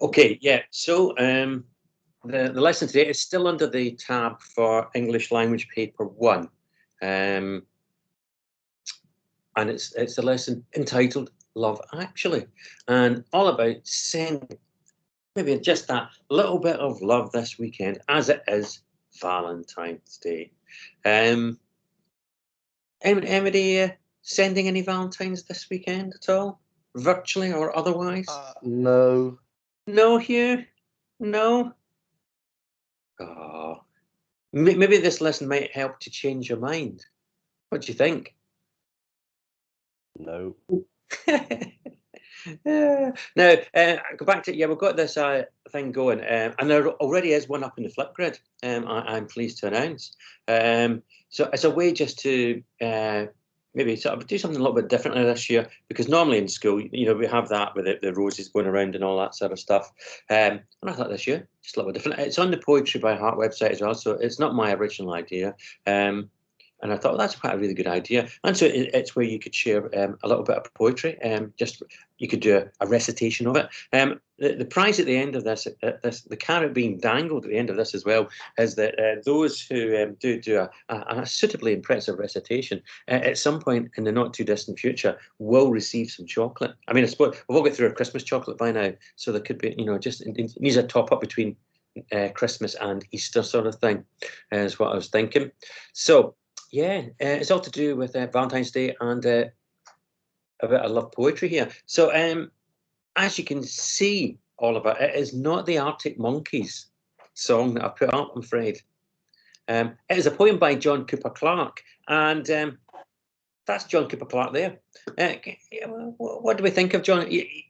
Okay, yeah. So the lesson today is still under the tab for English language paper 1. And it's a lesson entitled Love Actually, and all about sending maybe just that little bit of love this weekend, as it is Valentine's Day. Anybody sending any Valentines this weekend at all, virtually or otherwise? No. No, Hugh. No. Oh, maybe this lesson might help to change your mind. What do you think? No. Now, go back to, yeah, we've got this thing going, and there already is one up in the Flipgrid, I'm pleased to announce. So it's a way just to maybe sort of do something a little bit differently this year, because normally in school, you know, we have that with the roses going around and all that sort of stuff. And I thought this year, just a little bit different. It's on the Poetry by Heart website as well, so it's not my original idea. And I thought, well, that's quite a really good idea. And so it's where you could share a little bit of poetry. Just you could do a recitation of it. The prize at the end of this, the carrot being dangled at the end of this as well, is that those who do a suitably impressive recitation at some point in the not too distant future will receive some chocolate. I mean, I suppose we've all got through a Christmas chocolate by now, so there could be, you know, just it needs a top up between Christmas and Easter sort of thing, is what I was thinking. So. Yeah, it's all to do with Valentine's Day and a bit of love poetry here. So, as you can see, Oliver, it is not the Arctic Monkeys song that I put up, I'm afraid. It is a poem by John Cooper Clarke, and that's John Cooper Clarke there. What do we think of John? He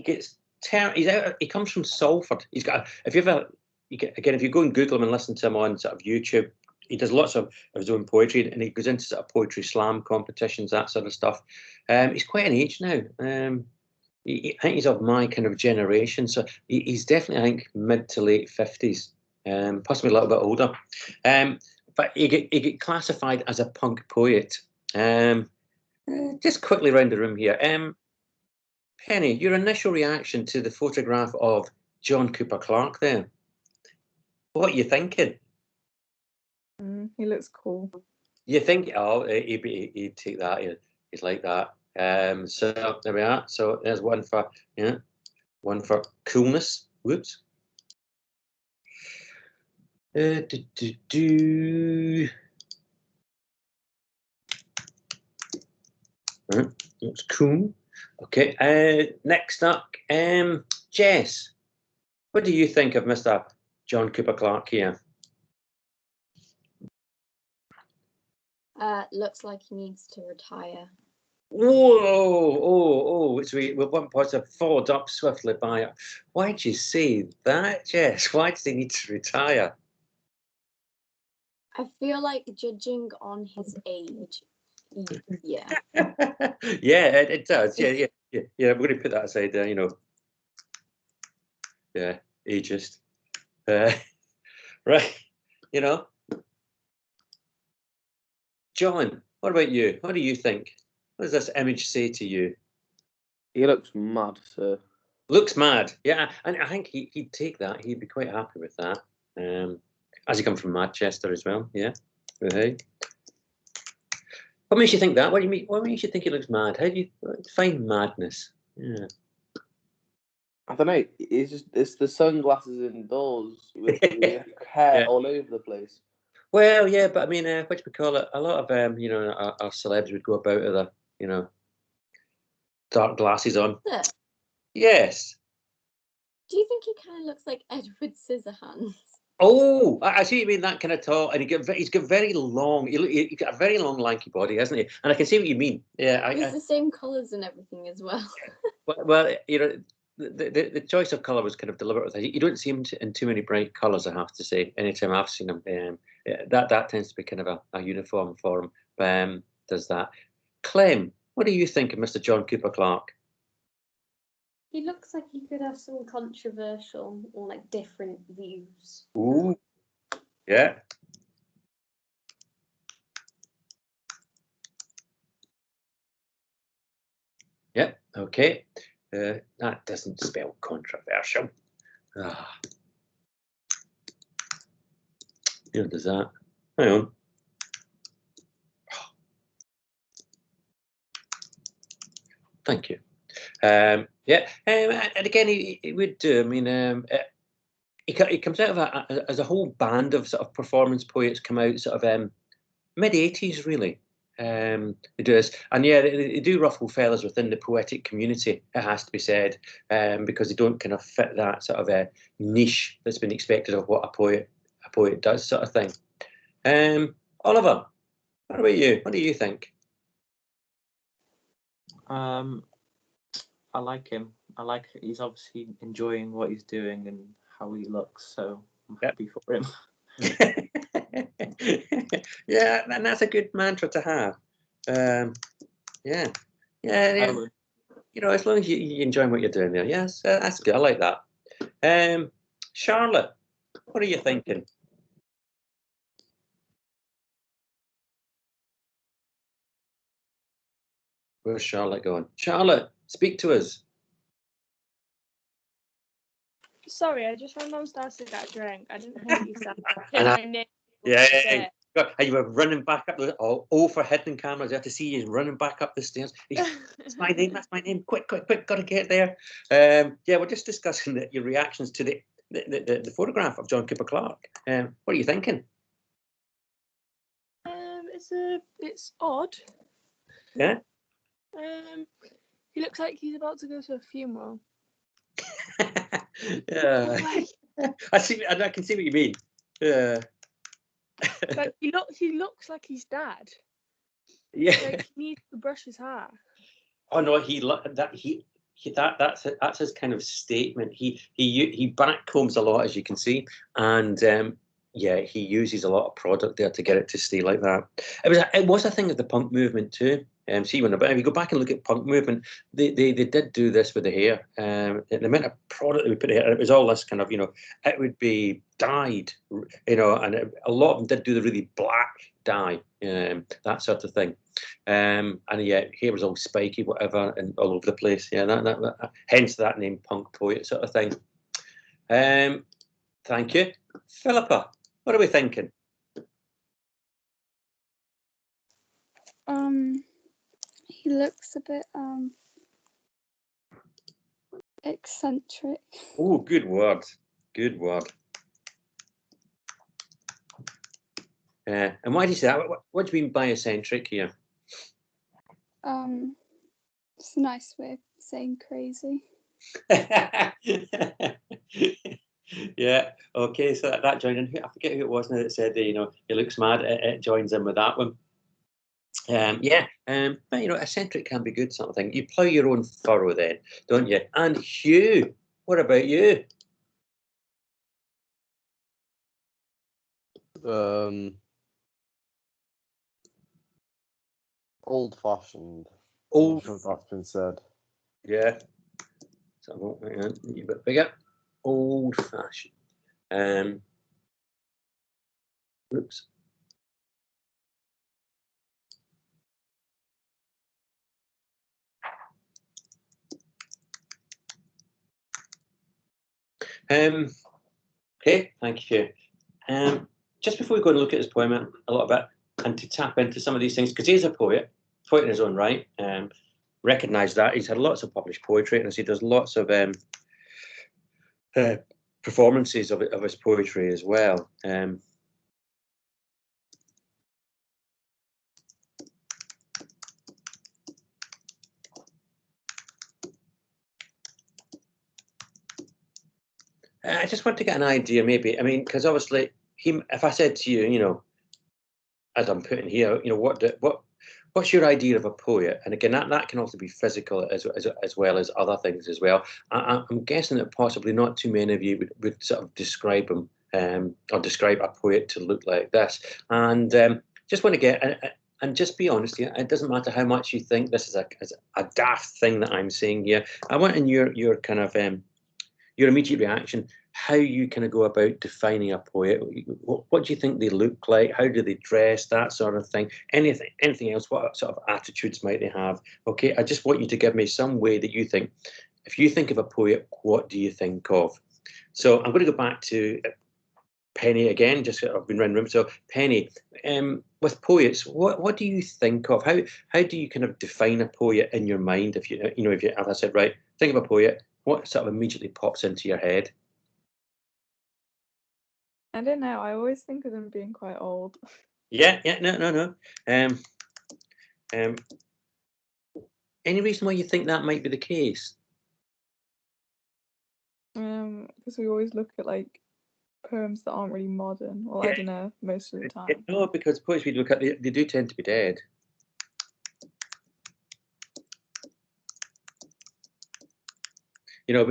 gets he comes from Salford. He's got. If you ever, if you go and Google him and listen to him on sort of YouTube. He does lots of his own poetry, and he goes into sort of poetry slam competitions, that sort of stuff. He's quite an age now. I think he's of my kind of generation, so he's definitely, I think, mid to late 50s, possibly a little bit older. But he get classified as a punk poet. Just quickly round the room here. Penny, your initial reaction to the photograph of John Cooper Clarke there? What are you thinking? He looks cool. You think, oh, he'd take that. He's like that. So there we are. So there's one for coolness. Whoops. That's cool. Okay. Next up, Jess. What do you think of Mr. John Cooper Clarke here? Looks like he needs to retire. Whoa! So with one part of followed up swiftly by, why'd you say that, Jess? Why does he need to retire? I feel like judging on his age, yeah. Yeah, it does. Yeah. We're going to put that aside there, you know. Yeah, ageist. Right, you know. John, what about you? What do you think? What does this image say to you? He looks mad, sir. Looks mad, yeah. And I think he'd take that. He'd be quite happy with that. As he comes from Manchester as well, yeah. Hey. What makes you think that? What do you mean? What makes you think he looks mad? How do you find madness? Yeah. I don't know. It's the sunglasses indoors with the hair all over the place. Well, yeah, but I mean, what do we call it? A lot of our celebs would go about with dark glasses on. Yeah. Yes. Do you think he kind of looks like Edward Scissorhands? Oh, I see what you mean, that kind of tall, and he's got very long. He's got a very long, lanky body, hasn't he? And I can see what you mean. Yeah, He's the same colours and everything as well. Well, you know, the choice of colour was kind of deliberate. You don't see him in too many bright colours, I have to say. Anytime I've seen him, that tends to be kind of a uniform for him. Does that? Clem, what do you think of Mr. John Cooper Clarke? He looks like he could have some controversial or like different views. Ooh, yeah. Yep. Okay. That doesn't spell controversial. Here does that. Hang on. Thank you. And again, he would do. I mean, he comes out of as a whole band of sort of performance poets come out sort of mid-80s, really. They do this, and yeah, they do ruffle feathers within the poetic community. It has to be said, because they don't kind of fit that sort of a niche that's been expected of what a poet does, sort of thing. Oliver, what about you? What do you think? I like him. He's obviously enjoying what he's doing and how he looks, so I'm happy for him. Yeah, and that's a good mantra to have. Yeah. You know, as long as you're enjoying what you're doing there, yes, that's good. I like that. Charlotte, what are you thinking? Where's Charlotte going? Charlotte, speak to us. Sorry, I just ran downstairs to get a drink. I didn't hear what you said. Yeah. And you were running back up all for hidden cameras. I have to see you running back up the stairs. That's my name. That's my name. Quick! Got to get there. Yeah, we're just discussing your reactions to the photograph of John Cooper Clarke. What are you thinking? It's odd. Yeah. He looks like he's about to go to a funeral. Yeah. I can see what you mean. Yeah. Like he looks like his dad. Yeah. Like he needs to brush his hair. Oh no, that's his kind of statement. He backcombs a lot, as you can see, and yeah, he uses a lot of product there to get it to stay like that. It was a thing of the punk movement too. See, if you go back and look at punk movement, they did do this with the hair. The amount of product that we put in it was all this kind of, it would be dyed, and a lot of them did do the really black dye, that sort of thing. And yeah, hair was all spiky, whatever, and all over the place. Yeah, that hence that name, punk poet sort of thing. Thank you, Philippa. What are we thinking? He looks a bit eccentric. Oh, good word. Good word. And why do you say that? What do you mean by eccentric here? It's a nice way of saying crazy. Yeah. Okay. So that joined in. I forget who it was now that said he looks mad. It joins in with that one. Yeah. But eccentric can be good. Sort of thing. You plough your own furrow, then, don't you? And Hugh, what about you? Old-fashioned. Old. I'm sure that's been said. Yeah. So hang on, a bit bigger. Old-fashioned. Oops. Okay, thank you. Just before we go and look at his poem a little bit, and to tap into some of these things, because he's a poet in his own right, recognise that. He's had lots of published poetry, and he does lots of performances of his poetry as well. I just want to get an idea, maybe. I mean, because obviously, if I said to you, as I'm putting here, what's your idea of a poet? And again, that can also be physical as well as other things as well. I'm guessing that possibly not too many of you would sort of describe him or describe a poet to look like this. And just want to get, and just be honest here, it doesn't matter how much you think this is a daft thing that I'm saying here. I want in your kind of your immediate reaction, how you kind of go about defining a poet. What do you think they look like? How do they dress? That sort of thing. Anything else? What sort of attitudes might they have? Okay, I just want you to give me some way that you think if you think of a poet, what do you think of? So I'm going to go back to Penny again. Just I've been round the room. So Penny, with poets, what do you think of? How do you kind of define a poet in your mind? If if I said, right, think of a poet, what sort of immediately pops into your head? I don't know. I always think of them being quite old. Yeah, no. Any reason why you think that might be the case? Because we always look at like poems that aren't really modern. Well, I Yeah. don't know, most of the time. No, because poets we look at, they do tend to be dead. You know,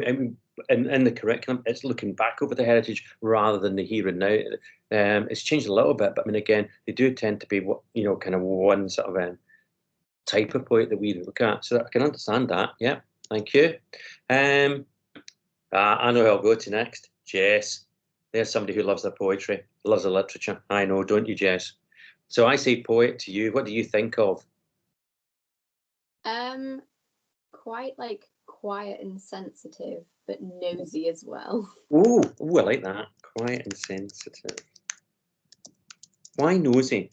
in the curriculum, it's looking back over the heritage rather than the here and now. It's changed a little bit, but I mean, again, they do tend to be kind of one sort of type of poet that we look at. So I can understand that. Yeah, thank you. I know who I'll go to next. Jess. There's somebody who loves their poetry, loves the literature. I know, don't you, Jess? So I say poet to you. What do you think of? Quite like quiet and sensitive, but nosy as well. Ooh, I like that. Quiet and sensitive. Why nosy?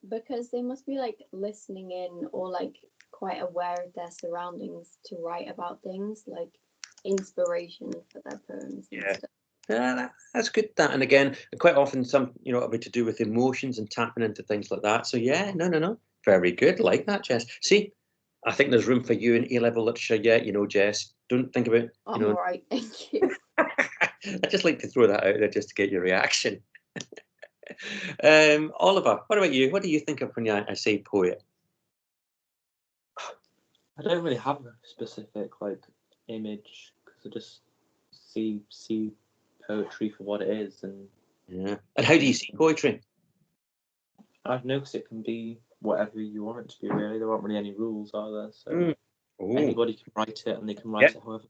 Because they must be like listening in or like quite aware of their surroundings to write about things, like inspiration for their poems. Yeah. And stuff. Yeah, that's good. That, and again, quite often it'll be to do with emotions and tapping into things like that. So yeah, no, very good. Like that, Jess. See, I think there's room for you in A-level literature. Yeah, Jess. Don't think about. I'm all right, thank you. I just like to throw that out there just to get your reaction. Oliver, what about you? What do you think of when I say poet? I don't really have a specific like image because I just see poetry for what it is, and Yeah. And how do you see poetry? I've noticed it can be whatever you want it to be. Really, there aren't really any rules, are there? So Ooh. anybody can write it, and they can write it however.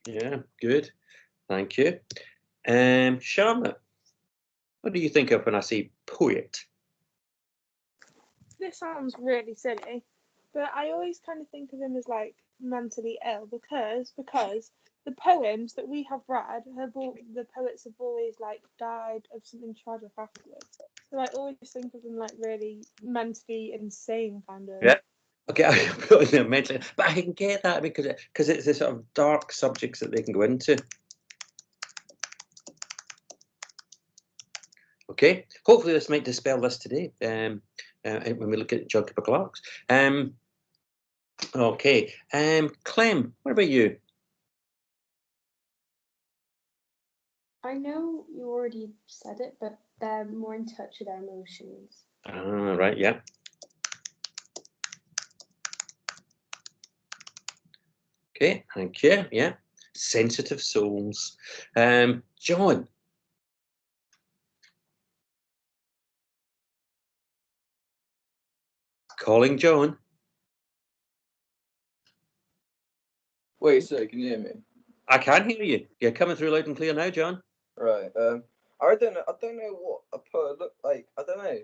Yeah, good. Thank you. Charlotte, what do you think of when I say poet? This sounds really silly, but I always kind of think of him as like mentally ill because the poems that we have read the poets have always like died of something tragic afterwards. So I always think of them like really mentally insane kind of. Yeah. Okay, I put in mentally, but I can get that because it's the sort of dark subjects that they can go into. Okay, hopefully this might dispel this today. When we look at John Cooper Clarke's. Okay, Clem, what about you? I know you already said it, but they're more in touch with their emotions. Right, yeah. Okay, thank you. Yeah, sensitive souls. John. Calling John. Wait, so can you hear me? I can hear you. You're coming through loud and clear now, John. Right. I don't know what a poet look like. I don't know.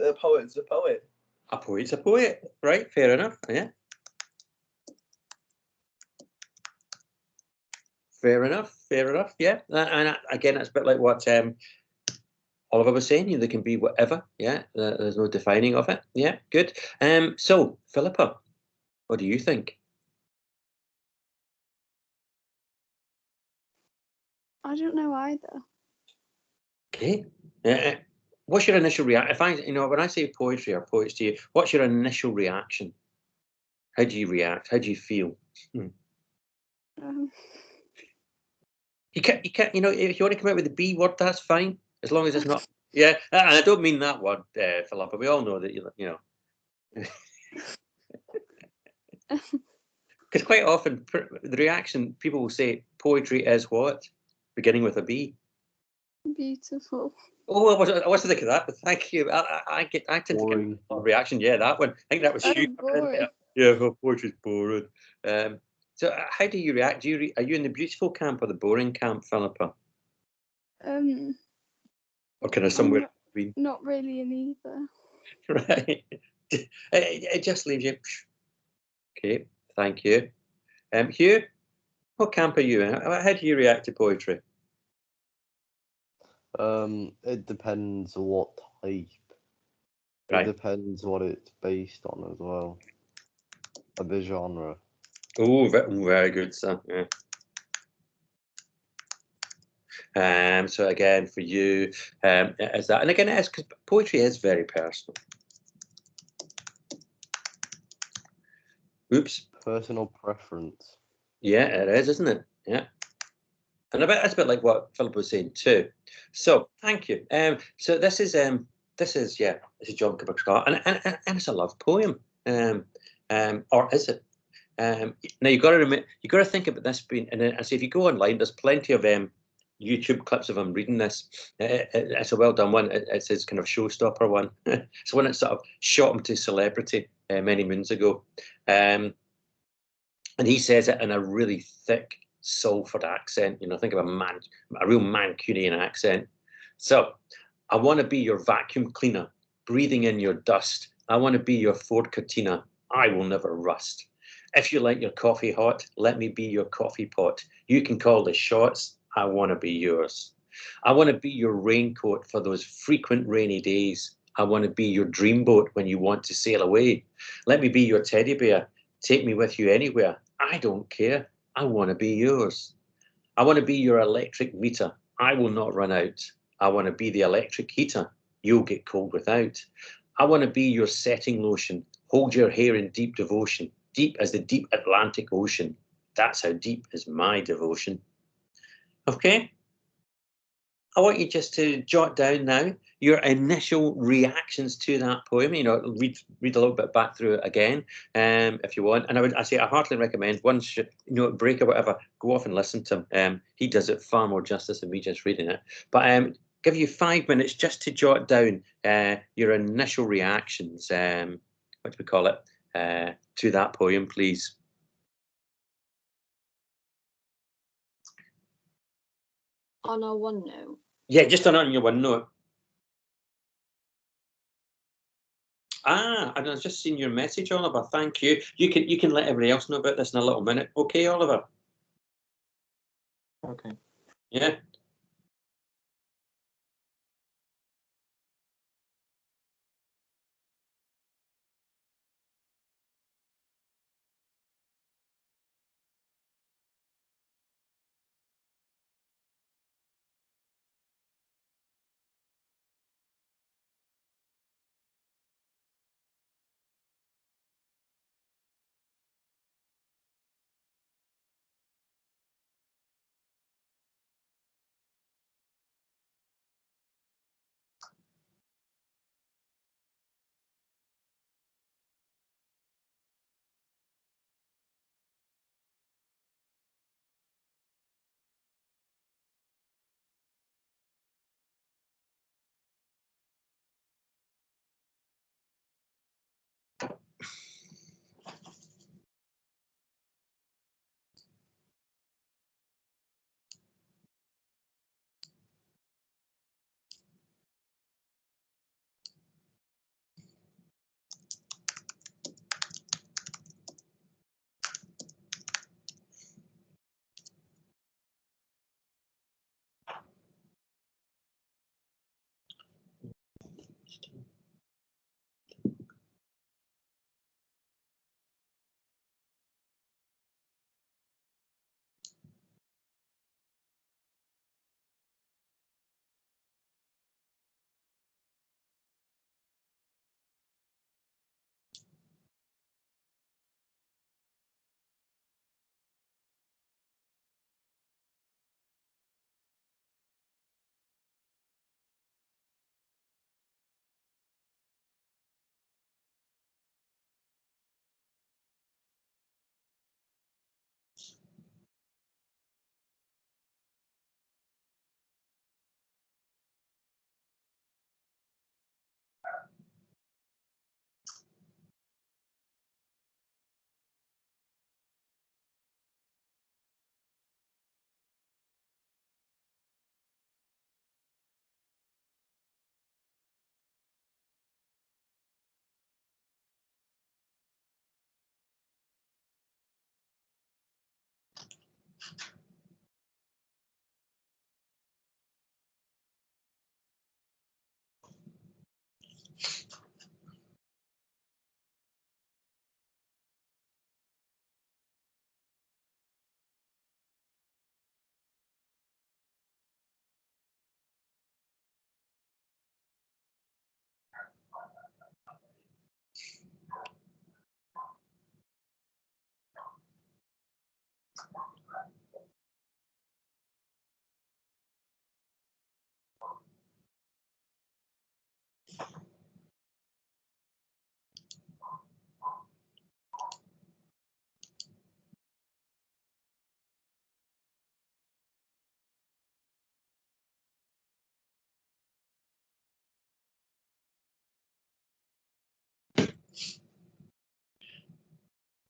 A poet's a poet. A poet's a poet, right? Fair enough. Yeah. Fair enough. Yeah. And again, that's a bit like what Oliver was saying. They can be whatever. Yeah. There's no defining of it. Yeah. Good. So Philippa, what do you think? I don't know either. Okay. What's your initial reaction? When I say poetry or poets to you, what's your initial reaction? How do you react? How do you feel? You can't. If you want to come out with the B word, that's fine, as long as it's not. Yeah, and I don't mean that word, Philippa. We all know that because quite often the reaction people will say poetry is what, beginning with a B. Beautiful. Oh, I wasn't thinking that, but thank you. I tend to Boring. get a reaction. Yeah, that one. I think that was you. Boring. Yeah, well, poetry's boring. So how do you react? Are you in the beautiful camp or the boring camp, Philippa? Or kind of I'm somewhere between? not really in either. Right. It just leaves you. Okay, thank you. Hugh, what camp are you in? How do you react to poetry? It depends what type. Right. It depends what it's based on as well. The genre. Oh, very good, sir. Yeah. So again, for you, is that, and again, it is because poetry is very personal. Oops. Personal preference. Yeah, it is, isn't it? Yeah. And that's a bit like what Philip was saying too. So thank you. So this is this is John Kilburn Scott, and it's a love poem. Or is it? Now you've got to think about this being, and so if you go online, there's plenty of YouTube clips of him reading this. It's a well done one. It's his kind of showstopper one. It's one that sort of shot him to celebrity many moons ago. And he says it in a really thick Salford accent. Think of a real Mancunian accent. So, I want to be your vacuum cleaner, breathing in your dust. I want to be your Ford Cortina. I will never rust. If you like your coffee hot, let me be your coffee pot. You can call the shots. I want to be yours. I want to be your raincoat for those frequent rainy days. I want to be your dreamboat when you want to sail away. Let me be your teddy bear. Take me with you anywhere. I don't care. I want to be yours. I want to be your electric meter. I will not run out. I want to be the electric heater. You'll get cold without. I want to be your setting lotion. Hold your hair in deep devotion, deep as the deep Atlantic Ocean. That's how deep is my devotion. Okay? I want you just to jot down now your initial reactions to that poem. Read a little bit back through it again, if you want. And I heartily recommend once break or whatever, go off and listen to him. He does it far more justice than me just reading it. But give you 5 minutes just to jot down your initial reactions. What do we call it? To that poem, please. On our OneNote. Yeah, just on your OneNote. And I've just seen your message, Oliver. Thank you. You can let everybody else know about this in a little minute. Okay, Oliver? Okay. Yeah.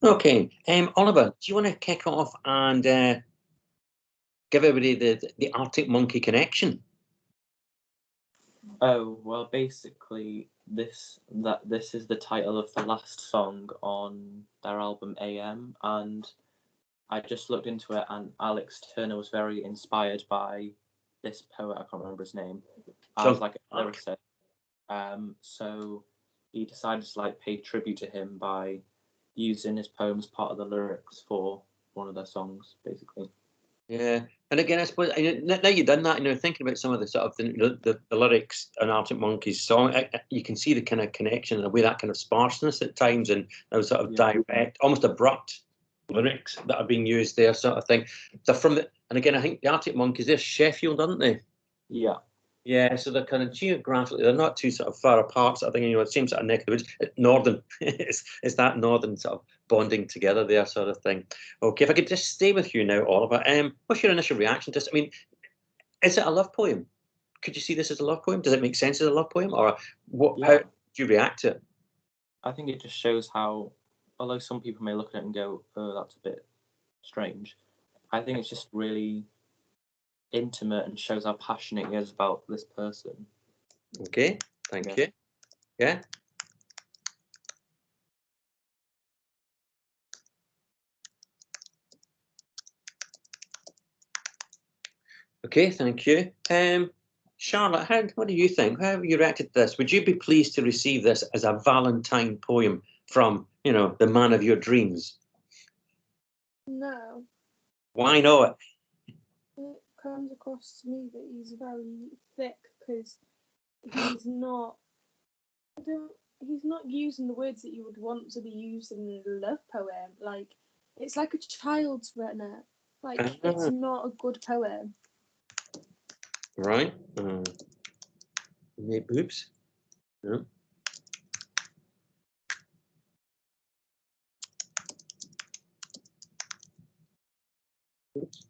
Okay, Oliver, do you want to kick off and give everybody the Arctic Monkey connection? Oh, well, basically, this is the title of the last song on their album AM, and I just looked into it, and Alex Turner was very inspired by this poet. I can't remember his name. As like a lyricist, so he decided to like pay tribute to him by using his poem as part of the lyrics for one of their songs, basically. Yeah, and again, I suppose now you've done that, thinking about some of the sort of the lyrics on Arctic Monkeys song, you can see the kind of connection and the way that kind of sparseness at times and those sort of direct, almost abrupt lyrics that are being used there, sort of thing. So and again, I think the Arctic Monkeys, they're Sheffield, aren't they? Yeah. Yeah, so they're kind of geographically, they're not too sort of far apart. So I think, it seems sort of neck of the woods. Northern, it's that northern sort of bonding together there sort of thing. Okay, if I could just stay with you now, Oliver. What's your initial reaction to this? I mean, is it a love poem? Could you see this as a love poem? Does it make sense as a love poem? Or how do you react to it? I think it just shows how, although some people may look at it and go, oh, that's a bit strange, I think it's just really intimate and shows how passionate he is about this person. Okay, thank you. Yeah. Okay, thank you. Charlotte, what do you think? How have you reacted to this? Would you be pleased to receive this as a Valentine poem from, the man of your dreams? No. Why not? It comes across to me that he's very thick because he's not. He's not using the words that you would want to be used in a love poem. Like, it's like a child's written it. Like, it's not a good poem. Right. Oops. No. Oops.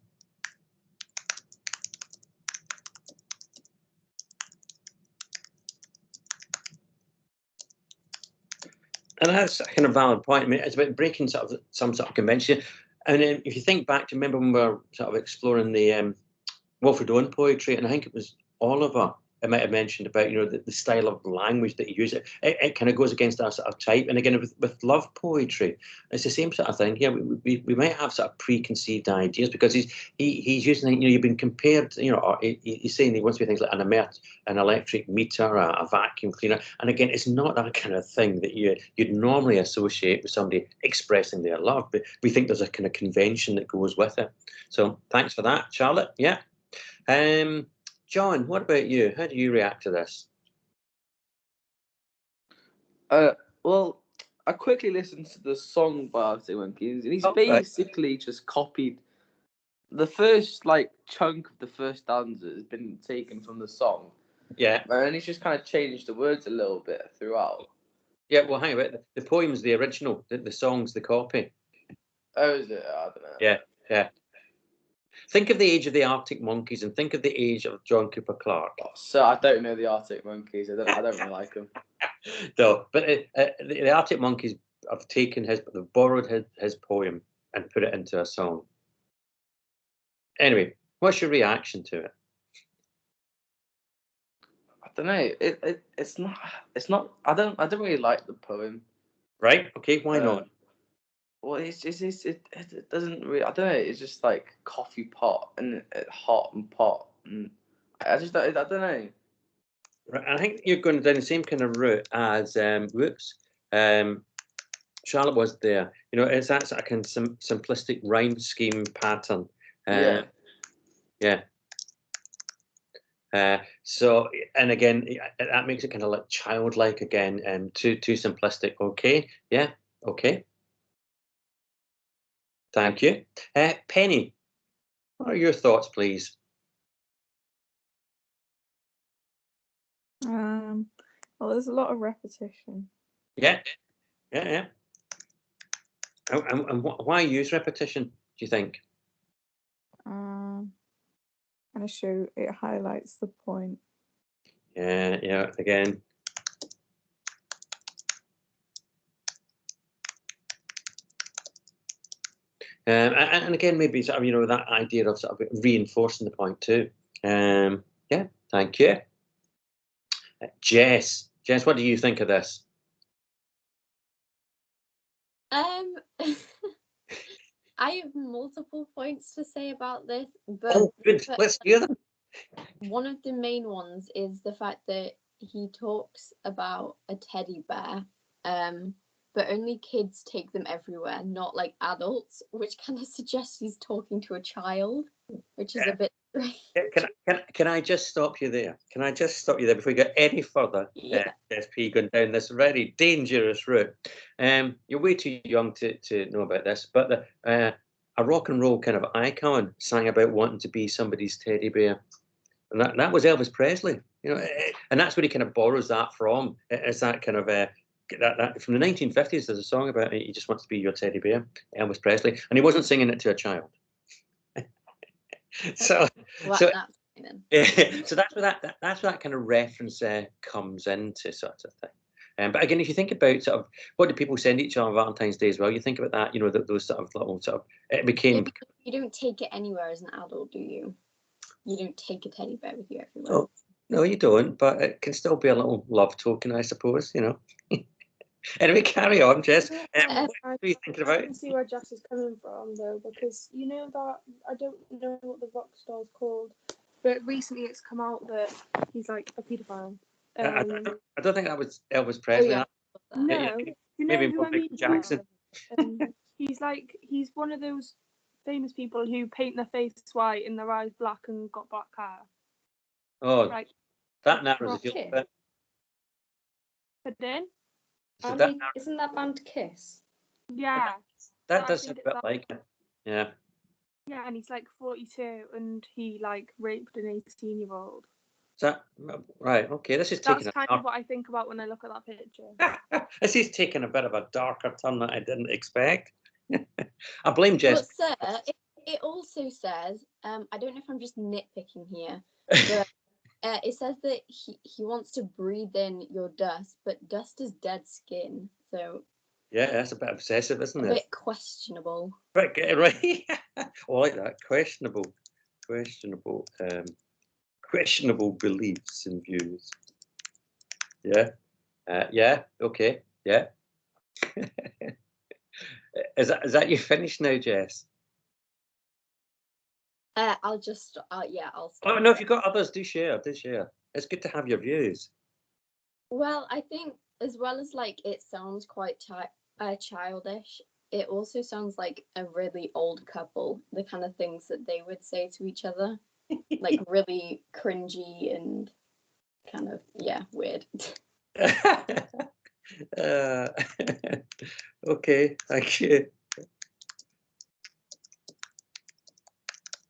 And that's a kind of valid point. I mean, it's about breaking sort of some sort of convention. And then if you think back to, remember when we were sort of exploring the Wilfred Owen poetry, and I think it was Oliver I might have mentioned about, the style of language that you use. It kind of goes against our sort of type. And again, with love poetry, it's the same sort of thing. Yeah, we might have sort of preconceived ideas because he's using, you've been compared, or he's saying he wants to be things like an electric meter, a vacuum cleaner. And again, it's not that kind of thing that you'd normally associate with somebody expressing their love. But we think there's a kind of convention that goes with it. So thanks for that, Charlotte. Yeah. John, what about you? How do you react to this? Well, I quickly listened to the song by Arctic Monkeys, and he's right. basically just copied the first chunk of the first stanza has been taken from the song. Yeah. And he's just kind of changed the words a little bit throughout. Yeah, well, hang about the poem's the original, the song's the copy. Oh, is it? I don't know. Yeah. Think of the age of the Arctic Monkeys and think of the age of John Cooper Clarke. So I don't know the Arctic Monkeys. I don't really like them. No, but the Arctic Monkeys have they've borrowed his poem and put it into a song. Anyway, what's your reaction to it? I don't know. It's not. I don't really like the poem. Right? Okay. Why not? Well, it doesn't really. I don't know. It's just like coffee pot and hot and pot, and I don't know. Right, I think you're going down the same kind of route as Charlotte was there. It's that sort of kind of simplistic rhyme scheme pattern. Yeah. So, and again, that makes it kind of like childlike again, and too simplistic. Okay. Yeah. Okay. Thank you. Penny, what are your thoughts, please? Well, there's a lot of repetition. Yeah. And why use repetition, do you think? Kind of show it highlights the point. Yeah, again. And again, maybe sort of, you know, that idea of sort of reinforcing the point too. Yeah, thank you. Jess, what do you think of this? I have multiple points to say about this, but Oh, good. Let's hear them. one of the main ones is the fact that he talks about a teddy bear, but only kids take them everywhere, not like adults, which kind of suggests he's talking to a child, which is a bit strange. Can I just stop you there? Can I just stop you there before we go any further? Yeah. SP going down this very dangerous route. You're way too young to know about this, but a rock and roll kind of icon sang about wanting to be somebody's teddy bear, and that was Elvis Presley. You know, and that's where he kind of borrows that from. It's that kind of that from the 1950s. There's a song about he just wants to be your teddy bear, Elvis Presley, and he wasn't singing it to a child. So Well, so that's fine then. so that's where that kind of reference comes into sort of thing. But again, if you think about sort of what do people send each other on Valentine's Day as well, you think about that, you know, those sort of little sort of it became. You don't take it anywhere as an adult, do you? You don't take a teddy bear with you everywhere. Oh, no, you don't, but it can still be a little love token, I suppose, you know. Anyway, carry on, Jess. What are you thinking I about? can see where Jess is coming from, though, because you know that I don't know what the rock star's called, but recently it's come out that he's like a paedophile. I don't think that was Elvis Presley. yeah. No, you know maybe who I mean? Jackson. He's one of those famous people who paint their face white and their eyes black and got black hair. Oh, Like that narrows the field a Rocket. bit. but then, So Isn't that band Kiss? yeah, that I does think sound a it's bit that. like it. Yeah. Yeah, and he's like 42, and he like raped an 18-year-old. Is that right? Okay, this is That's taking kind of what I think about when I look at that picture. this is taking a bit of a darker turn that I didn't expect. I blame Jess. But sir, it also says, I don't know if I'm just nitpicking here, but it says that he wants to breathe in your dust, but dust is dead skin, so Yeah, that's a bit obsessive, isn't a it? bit questionable. Right, right. I like that. Questionable beliefs and views. Yeah. Yeah. Okay. Yeah. Is that you finished now, Jess? I'll stop. Oh no, if you've got others, do share. It's good to have your views. Well, I think as well as like it sounds quite childish, it also sounds like a really old couple, the kind of things that they would say to each other, like really cringy and kind of, yeah, weird. Okay, thank you.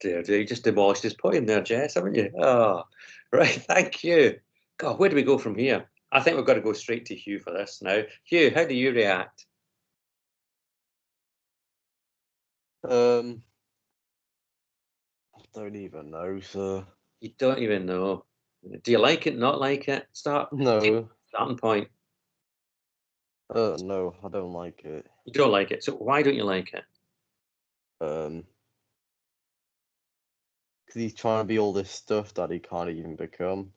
Dear, you just demolished his poem there, Jess, haven't you? Oh, right, thank you. God, where do we go from here? I think we've got to go straight to Hugh for this now. Hugh, how do you react? I don't even know, sir. You don't even know. Do you like it, not like it? No. Starting point. No, I don't like it. You don't like it. So why don't you like it? Because he's trying to be all this stuff that he can't even become.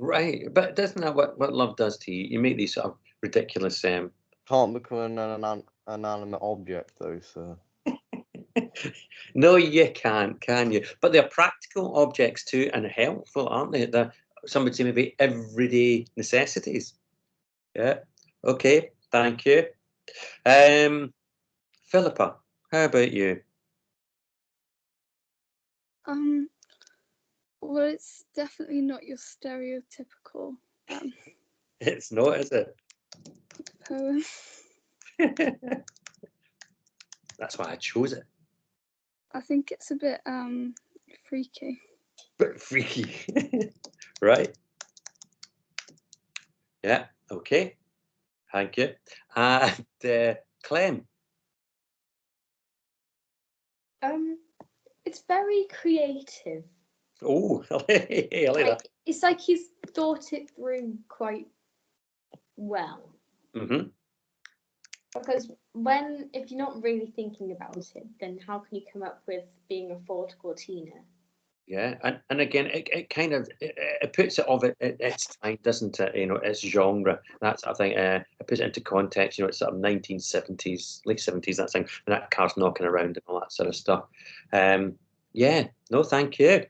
Right, but doesn't that what love does to you? You make these sort of ridiculous Can't become an inanimate object, though, sir. No, you can't, can you? But they're practical objects too and helpful, aren't they? They're, some would say maybe everyday necessities. Yeah. Okay, thank you. Philippa, how about you? Well, it's definitely not your stereotypical It's not, is it? poem. That's why I chose it. I think it's a bit freaky. Bit freaky. Right. Yeah, okay. Thank you. And Clem. It's very creative. Oh, I like that. It's like he's thought it through quite well. Mm-hmm. Because if you're not really thinking about it, then how can you come up with being a Ford Cortina? Yeah, and again, it kind of it puts it of its time, doesn't it? You know, its genre. That's, I think, it puts it into context. You know, it's sort of 1970s, late 70s, that thing, and that car's knocking around and all that sort of stuff. Yeah, no, thank you.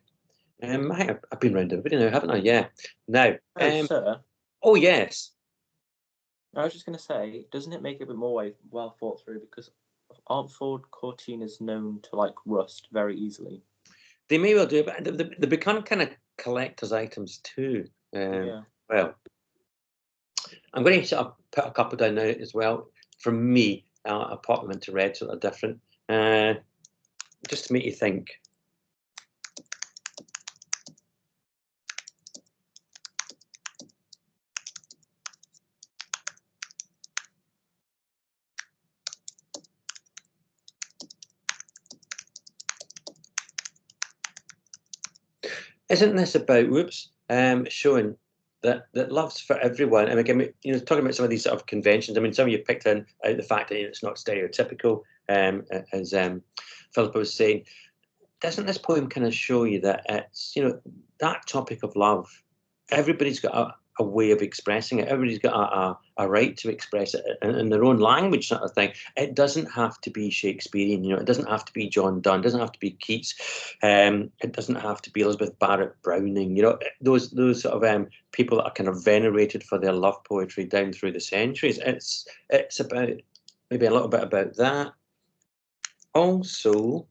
I've been round everybody now, haven't I? Yeah. Now, Sir, oh yes, I was just going to say, doesn't it make it a bit more well thought through, because aren't Ford Cortinas known to like rust very easily? they may well do, but they become kind of collector's items too. Yeah. Well, I'm going to sort of put a couple down now as well. For me, I pop them into red, so they're different, just to make you think. Isn't this about, showing that love's for everyone? And again, you know, talking about some of these sort of conventions. I mean, some of you picked out the fact that it's not stereotypical, as Philippa was saying. Doesn't this poem kind of show you that it's, you know, that topic of love? Everybody's got a way of expressing it. Everybody's got a right to express it in their own language, sort of thing. It doesn't have to be Shakespearean, you know. It doesn't have to be John Donne. It doesn't have to be Keats. It doesn't have to be Elizabeth Barrett Browning. You know, those sort of people that are kind of venerated for their love poetry down through the centuries. It's about maybe a little bit about that. Also,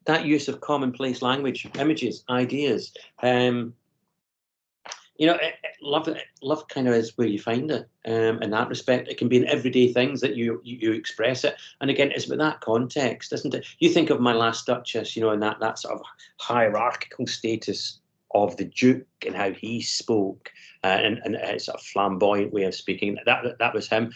that use of commonplace language, images, ideas. You know, love kind of is where you find it. In that respect, it can be in everyday things that you express it. And again, it's about that context, isn't it? You think of My Last Duchess, you know, and that sort of hierarchical status of the Duke and how he spoke, and a sort of flamboyant way of speaking. That was him.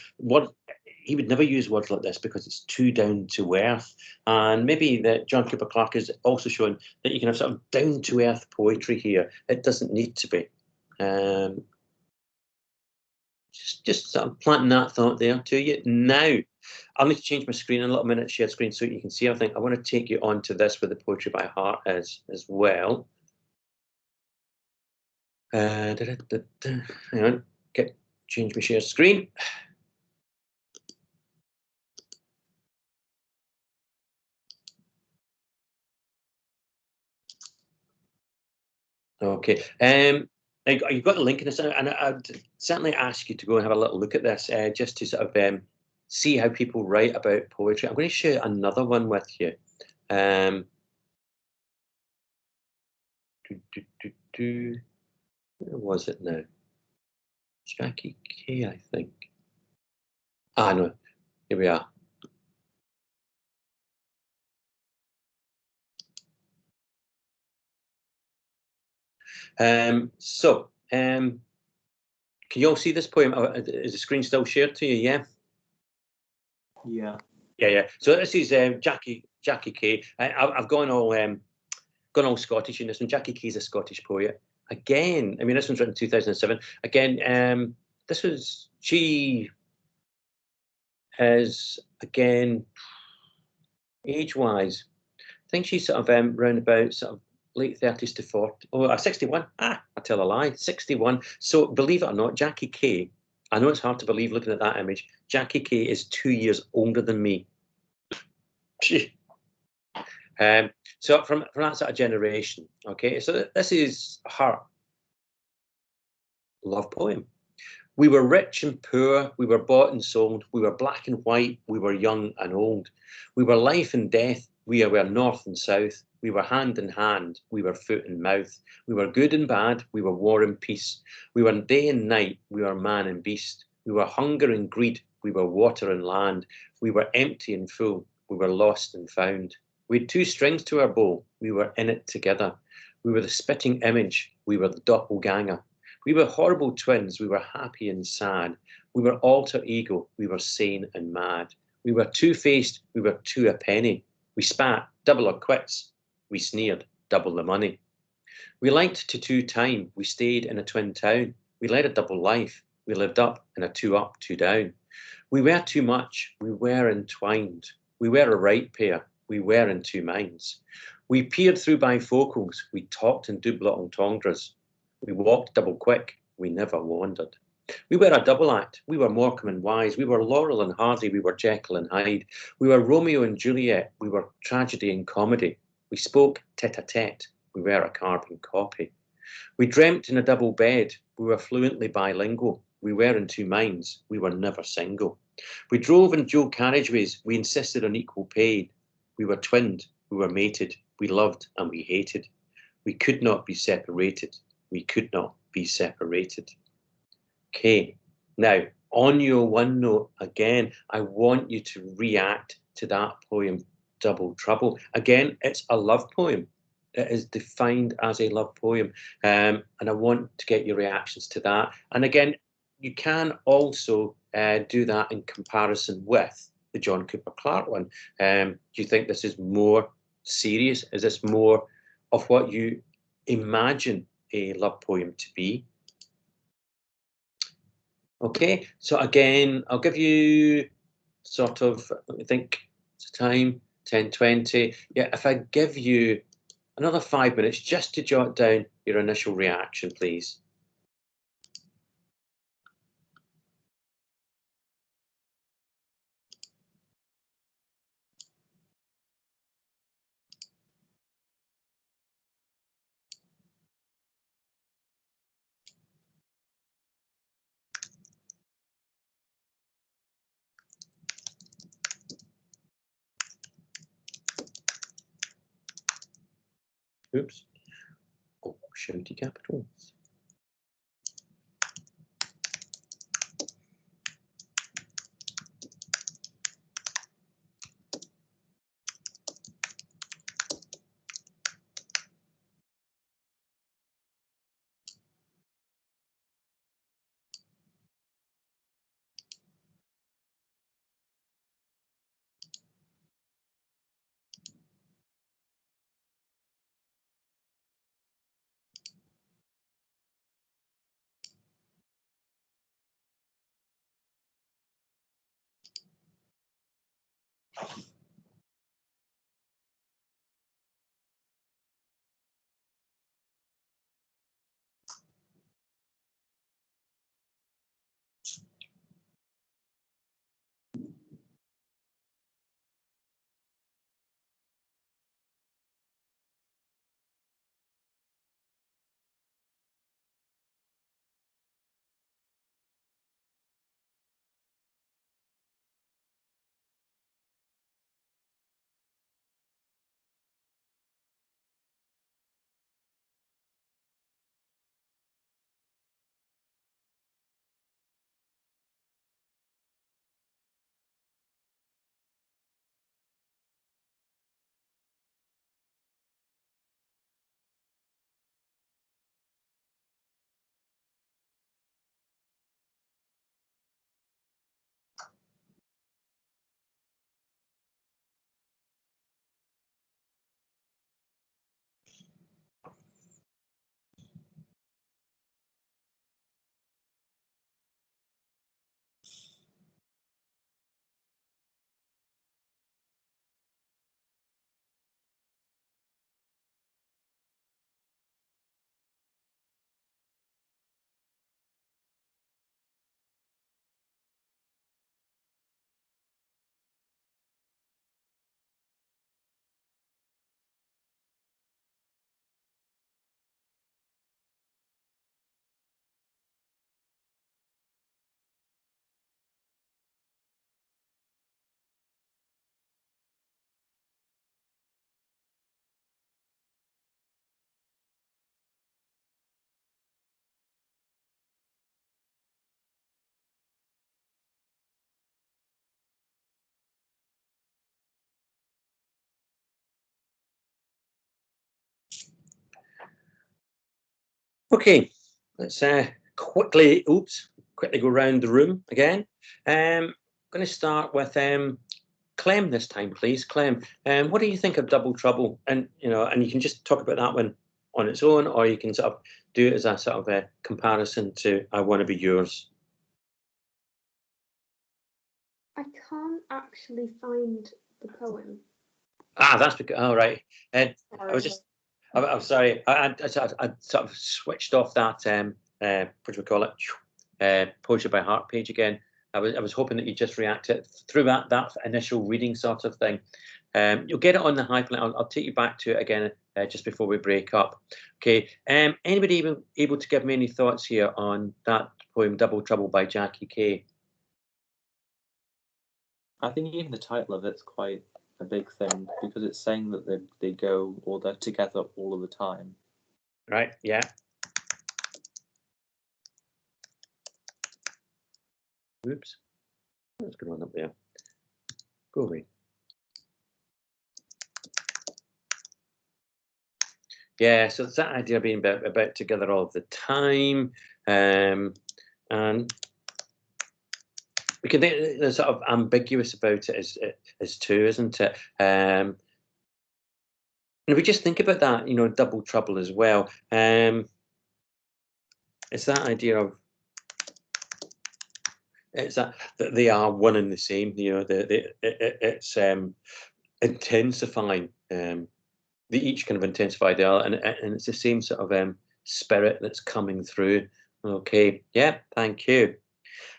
He would never use words like this because it's too down to earth. And maybe that John Cooper Clarke is also showing that you can have sort of down to earth poetry here. It doesn't need to be. Just sort of planting that thought there to you. Now, I'll need to change my screen in a little minute, shared screen, so you can see everything. I want to take you on to this where the Poetry by Heart is as well. Hang on, change my share screen. Okay. You've got the link in this, and I'd certainly ask you to go and have a little look at this, just to sort of see how people write about poetry. I'm going to share another one with you. Where was it now? Jackie Kay, I think. Ah, no. Here we are. Can you all see this poem? Is the screen still shared to you? Yeah. Yeah. Yeah. So this is Jackie Kay. I've gone all Scottish in this one. Jackie Kay's a Scottish poet. Again, I mean, this one's written in 2007. Again, she has, again, age-wise, I think she's sort of round about sort of late 30s to 40. Oh, 61. I tell a lie. 61. So believe it or not, Jackie Kay, I know it's hard to believe looking at that image. Jackie Kay is 2 years older than me. So from that sort of generation, okay. So this is her love poem. We were rich and poor, we were bought and sold, we were black and white, we were young and old. We were life and death, we were north and south, we were hand in hand, we were foot and mouth. We were good and bad, we were war and peace. We were day and night, we were man and beast. We were hunger and greed, we were water and land. We were empty and full, we were lost and found. We had two strings to our bow, we were in it together. We were the spitting image, we were the doppelganger. We were horrible twins, we were happy and sad. We were alter ego, we were sane and mad. We were two-faced, we were two a penny. We spat, double or quits, We sneered, double the money. We liked to two time, we stayed in a twin town. We led a double life, we lived up in a two up, two down. We were too much, we were entwined. We were a right pair, we were in two minds. We peered through bifocals, we talked in double entendres. We walked double quick, we never wandered. We were a double act, we were Morecambe and Wise, we were Laurel and Hardy, we were Jekyll and Hyde. We were Romeo and Juliet, we were tragedy and comedy. We spoke tete-a-tete, we were a carbon copy. We dreamt in a double bed, we were fluently bilingual. We were in two minds, we were never single. We drove in dual carriageways, we insisted on equal pay. We were twinned, we were mated, we loved and we hated. We could not be separated, we could not be separated. Okay, now on your OneNote again, I want you to react to that poem, Double Trouble. Again, it's a love poem. It is defined as a love poem, and I want to get your reactions to that. And again, you can also do that in comparison with the John Cooper Clarke one. Do you think this is more serious? Is this more of what you imagine a love poem to be? Okay, so again, I'll give you sort of, let me think, it's time, 10, 20. Yeah, if I give you another 5 minutes just to jot down your initial reaction, please. Oops. Oh, shouty capitals. Okay, let's quickly go around the room again. I'm going to start with Clem this time, please. Clem, what do you think of Double Trouble? And and you can just talk about that one on its own, or you can sort of do it as a sort of a comparison to I Want to Be Yours. I can't actually find the poem. Ah, that's because. Oh, right. I was Sorry. just. I'm sorry. I sort of switched off that. What do we call it? Poetry by Heart page again. I was hoping that you just reacted through that initial reading sort of thing. You'll get it on the hyperlink. I'll take you back to it again just before we break up. Okay. Anybody even able to give me any thoughts here on that poem, Double Trouble by Jackie Kay? I think even the title of it's quite a big thing because it's saying that they go or they're together all of the time. Right. Yeah. Oops. What's going on up there? Go away. Yeah, so it's that idea of being about together all the time, and we can think they're sort of ambiguous about it as too, isn't it? And if we just think about that, Double Trouble as well. It's that idea of that they are one and the same. It's intensifying. They each kind of intensify the other, and it's the same sort of spirit that's coming through. Okay, yeah, thank you.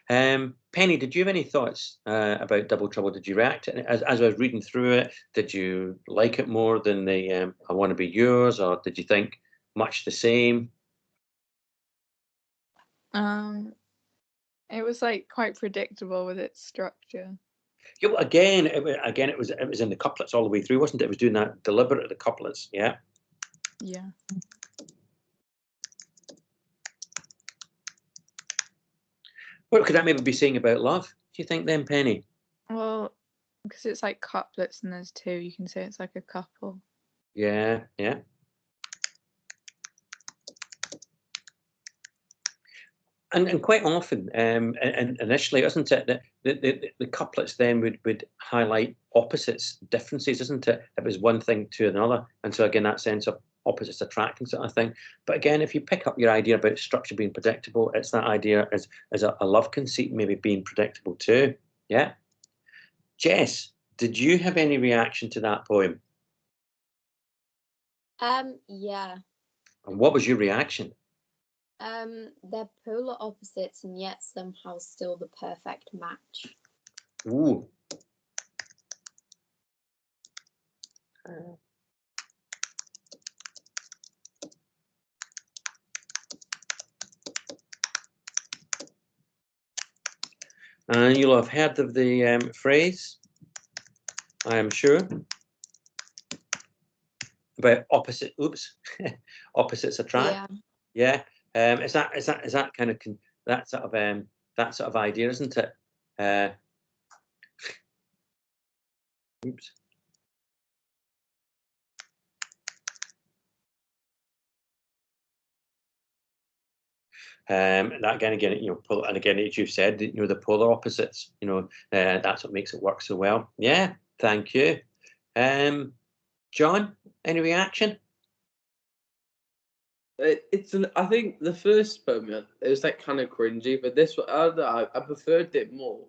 Penny, did you have any thoughts about Double Trouble? Did you react as I was reading through it? Did you like it more than the I Want to Be Yours, or did you think much the same? It was like quite predictable with its structure. Yeah, well, again, it was in the couplets all the way through, wasn't it? It was doing that deliberately, the couplets. Yeah. Yeah. What could that maybe be saying about love? Do you think then, Penny? Well, because it's like couplets and there's two, you can say it's like a couple. Yeah, yeah. And quite often, and initially, isn't it, that the couplets then would highlight opposites, differences, isn't it? It was one thing to another. And so again, that sense of opposites attracting sort of thing. But again, if you pick up your idea about structure being predictable, it's that idea as a love conceit maybe being predictable too. Yeah. Jess, did you have any reaction to that poem? Yeah. And what was your reaction? They're polar opposites and yet somehow still the perfect match. Ooh. And you'll have heard of the phrase, I am sure, about opposites attract. Yeah. Yeah. Is that kind of that sort of idea, isn't it? Oops. That again, and again, as you've said, the polar opposites. That's what makes it work so well. Yeah, thank you. John, any reaction? I think the first poem, it was like kind of cringy, but this one, I don't know, I preferred it more.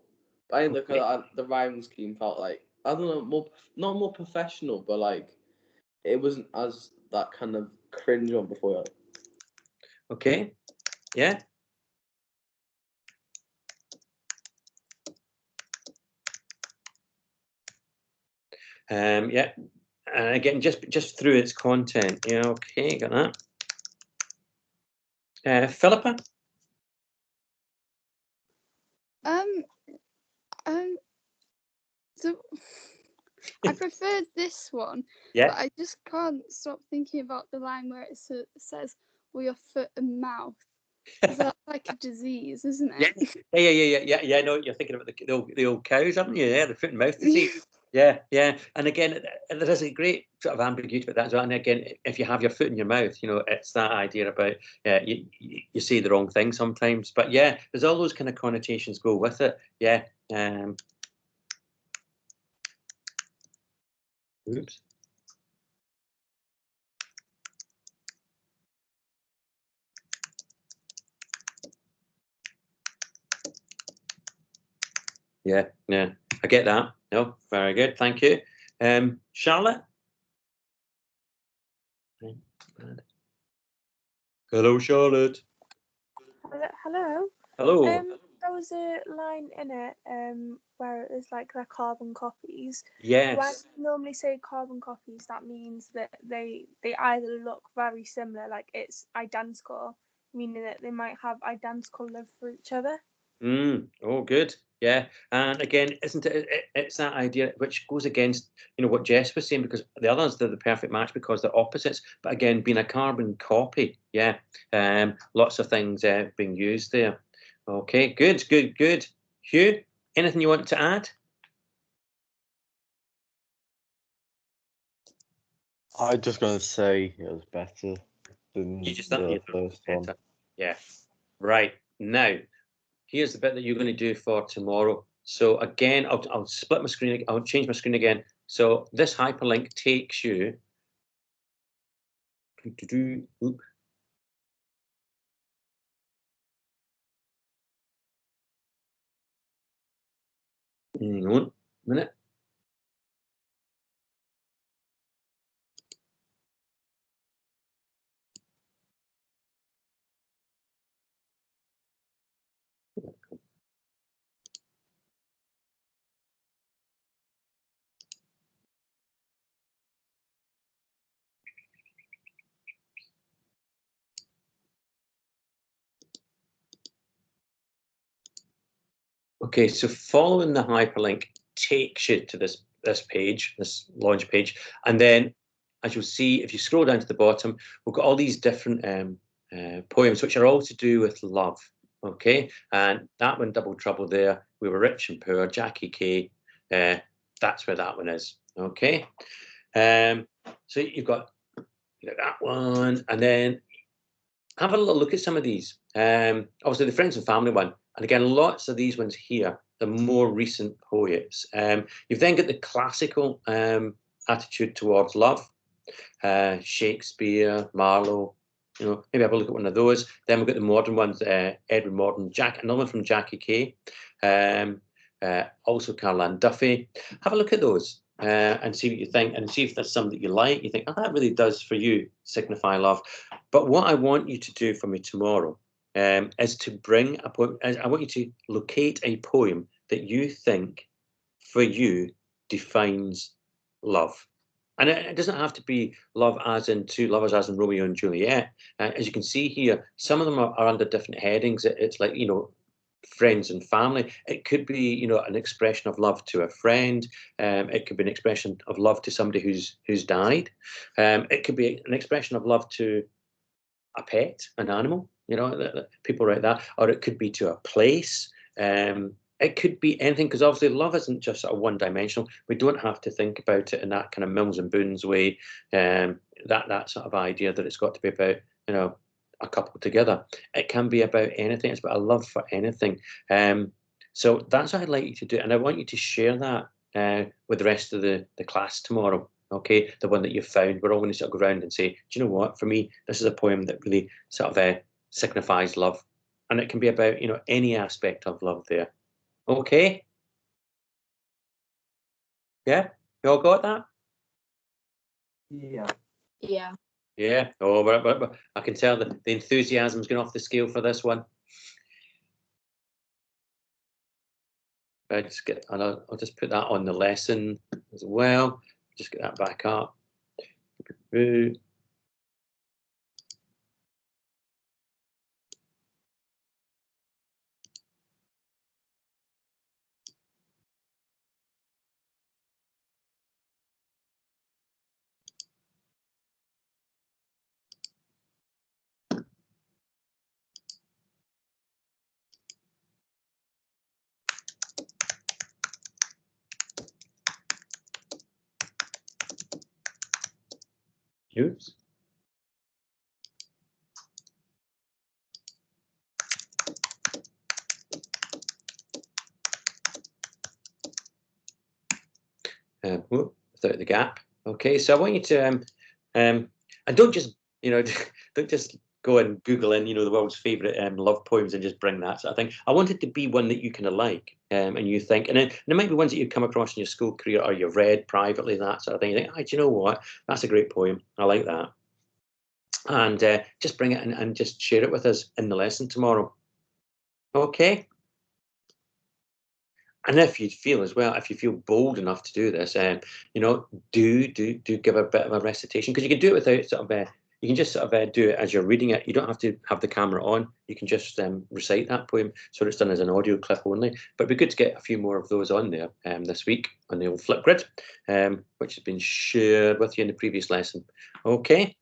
I think the rhyme scheme felt like, I don't know, not more professional, but like it wasn't as that kind of cringe one before. Okay. Yeah. Yeah. And again, just through its content. Yeah. Okay. Got that. Philippa. So I preferred this one, Yeah. but I just can't stop thinking about the line where it says, "Well, your foot and mouth." Is that like a disease, isn't it? Yeah. No, you're thinking about the old cows, haven't you? Yeah, the foot and mouth disease. Yeah. And again, there is a great sort of ambiguity about that as well. And again, if you have your foot in your mouth, it's that idea about you say the wrong thing sometimes. But yeah, there's all those kind of connotations go with it. Yeah. Oops. Yeah, yeah, I get that. No, very good, thank you. Charlotte? Hello, Charlotte. Hello. Hello. There was a line in it where it was like they're carbon copies. When Yes. you normally say carbon copies, that means that they either look very similar, like it's identical, meaning that they might have identical love for each other. Oh, good. Yeah, and again, isn't it? It's that idea which goes against, what Jess was saying, because the others they're the perfect match because they're opposites. But again, being a carbon copy, yeah, lots of things being used there. Okay, good, good, good. Hugh, anything you want to add? I'm just going to say it was better than You just think the first one. better. Yeah. Right. Now, here's the bit that you're going to do for tomorrow. So again, I'll split my screen. I'll change my screen again. So this hyperlink takes you. Oop. Hang on a minute. Okay, so following the hyperlink takes you to this page, this launch page, and then, as you'll see, if you scroll down to the bottom, we've got all these different poems, which are all to do with love. Okay, and that one, Double Trouble there, We Were Rich and Poor, Jackie Kay, that's where that one is. Okay, so you've got that one, and then have a little look at some of these. Obviously, the friends and family one, and again, lots of these ones here, the more recent poets. You've then got the classical attitude towards love, Shakespeare, Marlowe. Maybe have a look at one of those. Then we've got the modern ones, Edward Morden, another one from Jackie Kay, also Caroline Duffy. Have a look at those. And see what you think, and see if there's some that you like. You think, oh, that really does for you signify love. But what I want you to do for me tomorrow is to bring a poem. I want you to locate a poem that you think, for you, defines love. And it doesn't have to be love as in two lovers, as in Romeo and Juliet. As you can see here, some of them are under different headings. It's like, friends and family. It could be, an expression of love to a friend. It could be an expression of love to somebody who's died. It could be an expression of love to a pet, an animal. People write that, or it could be to a place. It could be anything, because obviously love isn't just sort of one-dimensional. We don't have to think about it in that kind of Mills and Boons way. That sort of idea that it's got to be about, a couple together. It can be about anything. It's about a love for anything. So that's what I'd like you to do, and I want you to share that with the rest of the class tomorrow. Okay, the one that you've found. We're all going to sort of go around and say, do you know what? For me, this is a poem that really sort of signifies love, and it can be about any aspect of love there. Okay. Yeah, you all got that? Yeah. Yeah. Yeah. Oh, but I can tell that the enthusiasm's going off the scale for this one. I'll just put that on the lesson as well. Just get that back up. Oops. Without the gap. Okay, so I want you to and don't just don't just go and Google in the world's favorite love poems and just bring that sort of thing. I want it to be one that you kind of like and you think, and it might be ones that you've come across in your school career or you've read privately, that sort of thing. You think, do you know what? That's a great poem. I like that. And just bring it in and just share it with us in the lesson tomorrow. Okay. And if you feel as well, if you feel bold enough to do this, do give a bit of a recitation, because you can do it without sort of you can just sort of do it as you're reading it. You don't have to have the camera on. You can just recite that poem. So it's done as an audio clip only. But it'd be good to get a few more of those on there this week on the old Flipgrid, which has been shared with you in the previous lesson. Okay,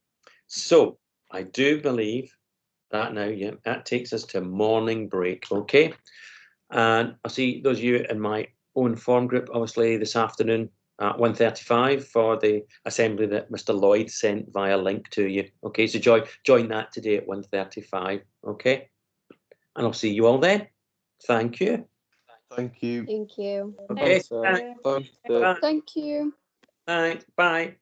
so I do believe that now, yeah, that takes us to morning break. Okay. And I'll see those of you in my own form group, obviously, this afternoon at 1:35 for the assembly that Mr. Lloyd sent via link to you. Okay, so join that today at 1:35. Okay, and I'll see you all then. Thank you. Thank you. Thank you. Okay. Thanks, Bye. Thanks, Thank you. Thanks. Bye.